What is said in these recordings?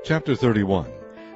Chapter 31.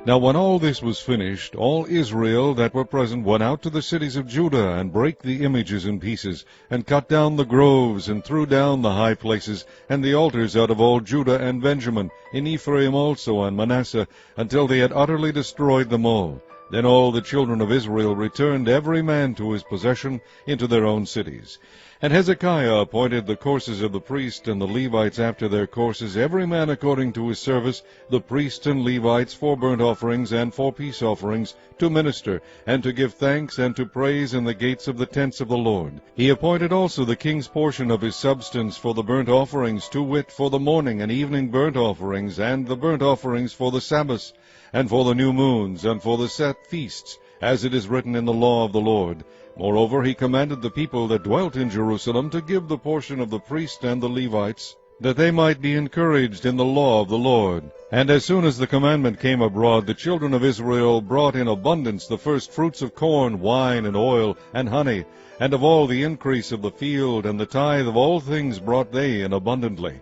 Now when all this was finished, all Israel that were present went out to the cities of Judah, and brake the images in pieces, and cut down the groves, and threw down the high places, and the altars out of all Judah and Benjamin, in Ephraim also and Manasseh, until they had utterly destroyed them all. Then all the children of Israel returned every man to his possession into their own cities. And Hezekiah appointed the courses of the priests and the Levites after their courses, every man according to his service, the priests and Levites for burnt offerings and for peace offerings, to minister, and to give thanks and to praise in the gates of the tents of the Lord. He appointed also the king's portion of his substance for the burnt offerings, to wit, for the morning and evening burnt offerings, and the burnt offerings for the Sabbaths, and for the new moons, and for the set feasts, as it is written in the law of the Lord. Moreover, he commanded the people that dwelt in Jerusalem to give the portion of the priests and the Levites, that they might be encouraged in the law of the Lord. And as soon as the commandment came abroad, the children of Israel brought in abundance the first fruits of corn, wine, and oil, and honey, and of all the increase of the field, and the tithe of all things brought they in abundantly.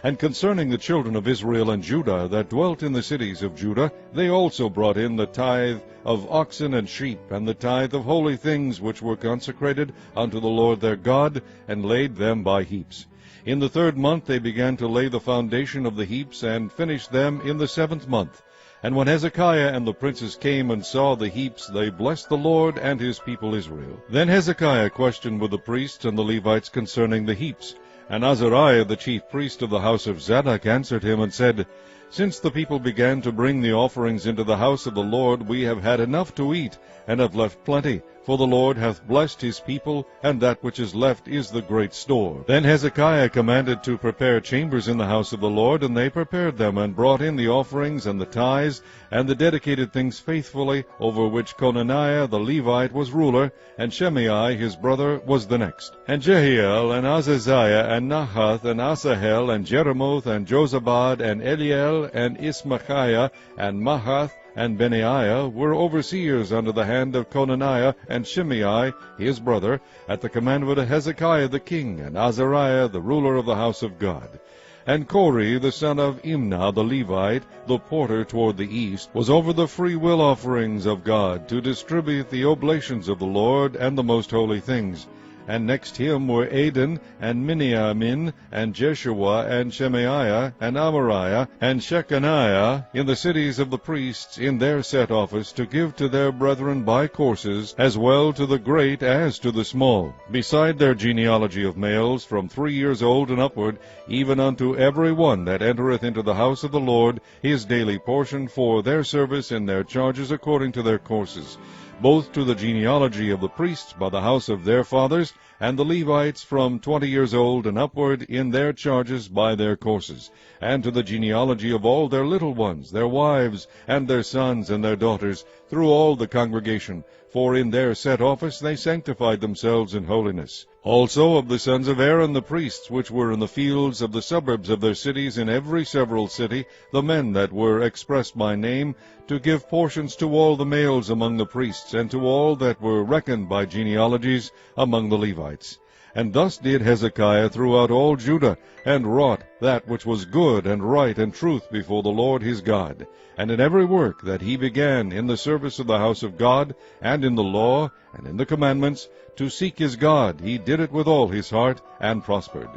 And concerning the children of Israel and Judah that dwelt in the cities of Judah, they also brought in the tithe of oxen and sheep, and the tithe of holy things which were consecrated unto the Lord their God, and laid them by heaps. In the 3rd month they began to lay the foundation of the heaps, and finished them in the 7th month. And when Hezekiah and the princes came and saw the heaps, they blessed the Lord and his people Israel. Then Hezekiah questioned with the priests and the Levites concerning the heaps. And Azariah the chief priest of the house of Zadok answered him and said, Since the people began to bring the offerings into the house of the Lord, we have had enough to eat, and have left plenty. For the Lord hath blessed his people, and that which is left is the great store. Then Hezekiah commanded to prepare chambers in the house of the Lord, and they prepared them, and brought in the offerings and the tithes, and the dedicated things faithfully, over which Conaniah the Levite was ruler, and Shimei his brother was the next. And Jehiel, and Azaziah, and Nahath, and Asahel, and Jeremoth, and Jozabad, and Eliel, and Ismachiah, and Mahath, and Benaiah were overseers under the hand of Conaniah and Shimei his brother, at the commandment of Hezekiah the king, and Azariah the ruler of the house of God. And Kori the son of Imnah the Levite, the porter toward the east, was over the freewill offerings of God, to distribute the oblations of the Lord and the most holy things. And next him were Adon, and Miniamin, and Jeshua, and Shemaiah, and Amariah, and Shechaniah, in the cities of the priests, in their set office, to give to their brethren by courses, as well to the great as to the small, beside their genealogy of males, from 3 years old and upward, even unto every one that entereth into the house of the Lord, his daily portion for their service in their charges according to their courses, both to the genealogy of the priests by the house of their fathers, and the Levites from 20 years old and upward in their charges by their courses, and to the genealogy of all their little ones, their wives, and their sons and their daughters, through all the congregation, for in their set office they sanctified themselves in holiness. Also of the sons of Aaron the priests, which were in the fields of the suburbs of their cities in every several city, the men that were expressed by name, to give portions to all the males among the priests, and to all that were reckoned by genealogies among the Levites. And thus did Hezekiah throughout all Judah, and wrought that which was good and right and truth before the Lord his God. And in every work that he began in the service of the house of God, and in the law, and in the commandments, to seek his God, he did it with all his heart, and prospered.